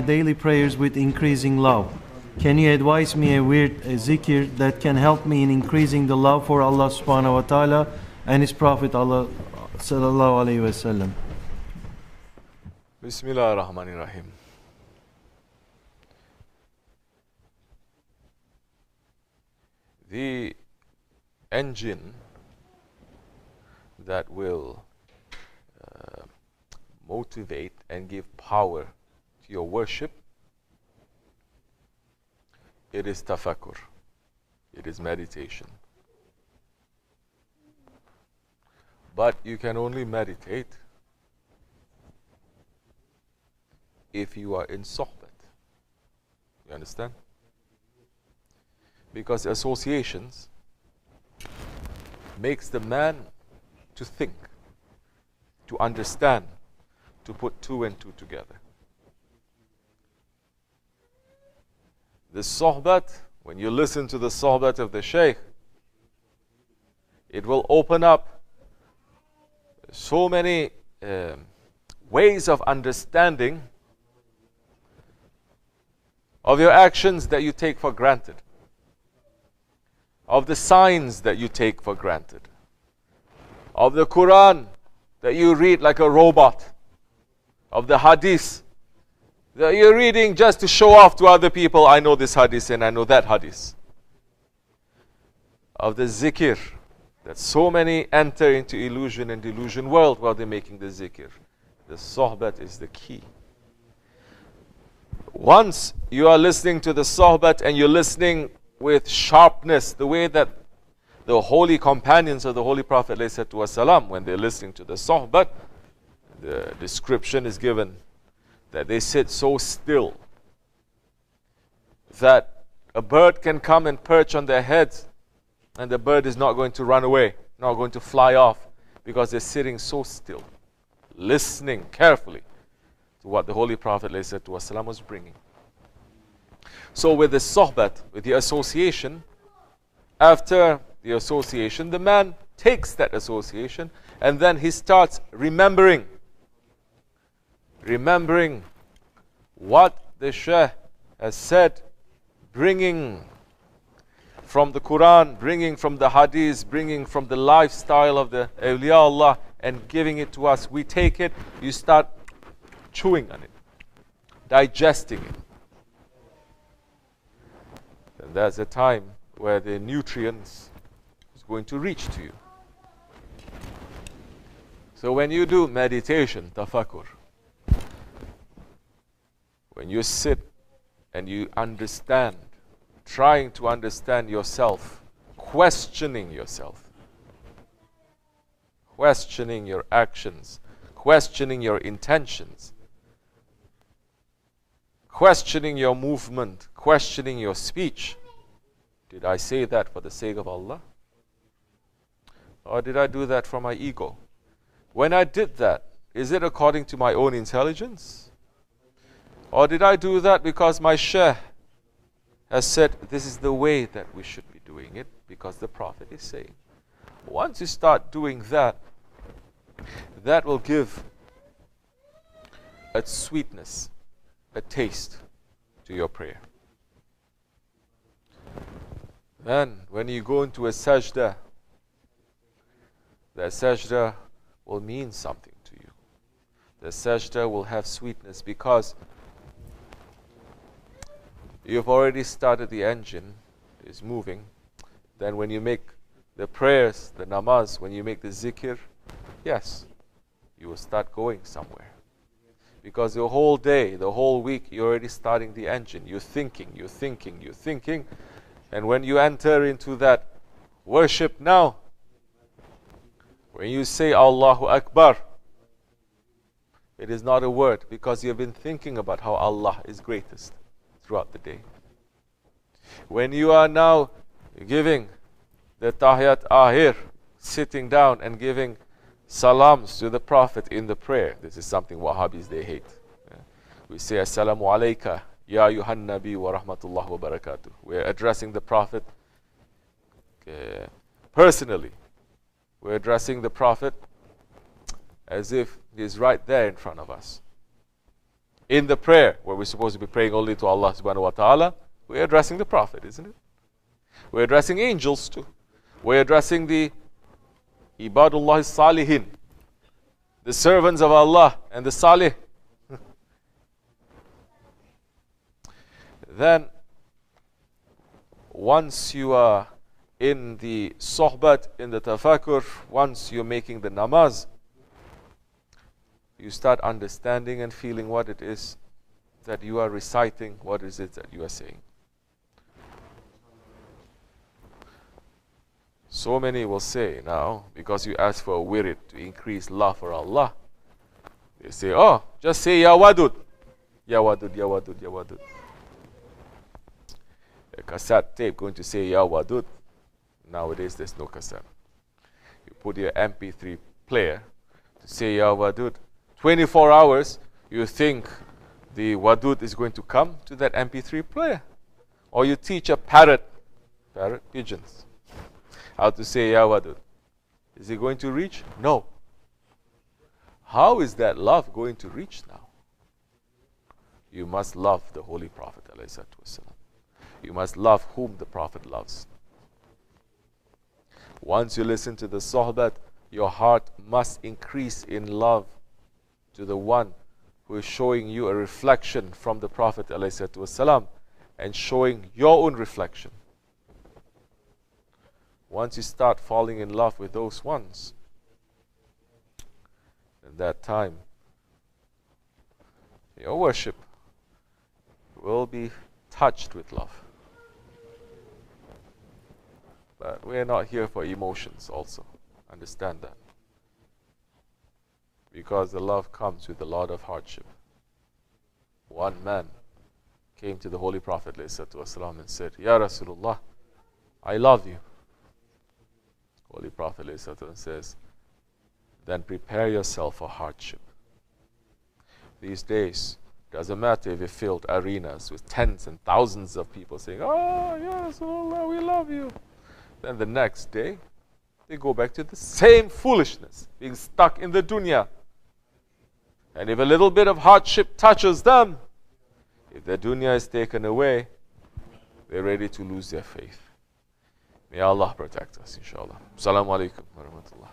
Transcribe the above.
daily prayers with increasing love. Can you advise me a zikr that can help me in increasing the love for Allah subhanahu wa ta'ala and His Prophet Allah sallallahu alayhi wa sallam? Bismillah ar-Rahman ar-Rahim. The engine that will motivate and give power to your worship, it is tafakkur, it is meditation. But you can only meditate if you are in sohbat. You understand? Because associations makes the man to think, to understand, to put two and two together. The sohbat, when you listen to the sohbat of the shaykh, it will open up so many ways of understanding of your actions that you take for granted, of the signs that you take for granted, of the Quran that you read like a robot, of the hadith that you're reading just to show off to other people, I know this hadith and I know that hadith, of the zikr that so many enter into illusion and delusion world while they're making the zikr. The sohbat is the key. Once you are listening to the sohbat and you're listening with sharpness, the way that the holy companions of the Holy Prophet ﷺ, when they're listening to the sohbat, the description is given that they sit so still that a bird can come and perch on their heads and the bird is not going to run away, not going to fly off, because they're sitting so still, listening carefully to what the Holy Prophet ﷺ was bringing. So with the sohbat, with the association, after the association, the man takes that association and then he starts remembering what the Shaykh has said, bringing from the Quran, bringing from the Hadith, bringing from the lifestyle of the awliya Allah and giving it to us. We take it, you start chewing on it, digesting it. And there's a time where the nutrients is going to reach to you. So when you do meditation, tafakkur, when you sit and you understand, trying to understand yourself, questioning yourself, questioning your actions, questioning your intentions, questioning your movement, questioning your speech. Did I say that for the sake of Allah? Or did I do that for my ego? When I did that, is it according to my own intelligence? Or did I do that because my Shaykh has said this is the way that we should be doing it, because the Prophet is saying? Once you start doing that, that will give a sweetness, a taste to your prayer. Then when you go into a sajda, the sajda will mean something to you. The sajda will have sweetness because you've already started, the engine is moving. Then when you make the prayers, the namaz, when you make the zikr, yes, you will start going somewhere. Because the whole day, the whole week, you're already starting the engine. You're thinking. And when you enter into that worship now, when you say Allahu Akbar, it is not a word, because you've been thinking about how Allah is greatest throughout the day. When you are now giving the Tahiyat Ahir, sitting down and giving salams to the Prophet in the prayer. This is something Wahhabis, they hate. We say Assalamu alayka ya ayyuhan nabi wa rahmatullah wa barakatuh. We're addressing the Prophet personally. We're addressing the Prophet as if he's right there in front of us. in the prayer, where we're supposed to be praying only to Allah subhanahu wa ta'ala, we're addressing the Prophet, isn't it? We're addressing angels too. We're addressing the Ibadullah Salihin, the servants of Allah and the Salih. Then, once you are in the sohbat, in the tafakkur, once you're making the namaz, you start understanding and feeling what it is that you are reciting, what is it that you are saying. So many will say now, because you ask for a wirid to increase love for Allah, they say, oh, just say Ya Wadud. Ya Wadud, Ya Wadud, Ya Wadud. A cassette tape going to say Ya Wadud. Nowadays there's no cassette. You put your MP3 player to say Ya Wadud. 24 hours, you think the Wadud is going to come to that MP3 player. Or you teach a parrot, pigeons, how to say Ya Wadud. Is he going to reach? No. How is that love going to reach now? You must love the Holy Prophet ﷺ. You must love whom the Prophet loves. Once you listen to the sohbat, your heart must increase in love to the one who is showing you a reflection from the Prophet ﷺ and showing your own reflection. Once you start falling in love with those ones, at that time, your worship will be touched with love. But we are not here for emotions also. Understand that. Because the love comes with a lot of hardship. One man came to the Holy Prophet ﷺ and said, Ya Rasulullah, I love you. Holy Prophet ﷺ says, then prepare yourself for hardship. These days, doesn't matter if you filled arenas with tens and thousands of people saying, oh, Ya Rasulullah, we love you. Then the next day, they go back to the same foolishness, being stuck in the dunya. And if a little bit of hardship touches them, if the dunya is taken away, they're ready to lose their faith. May Allah protect us, inshallah. Assalamu alaikum wa rahmatullah.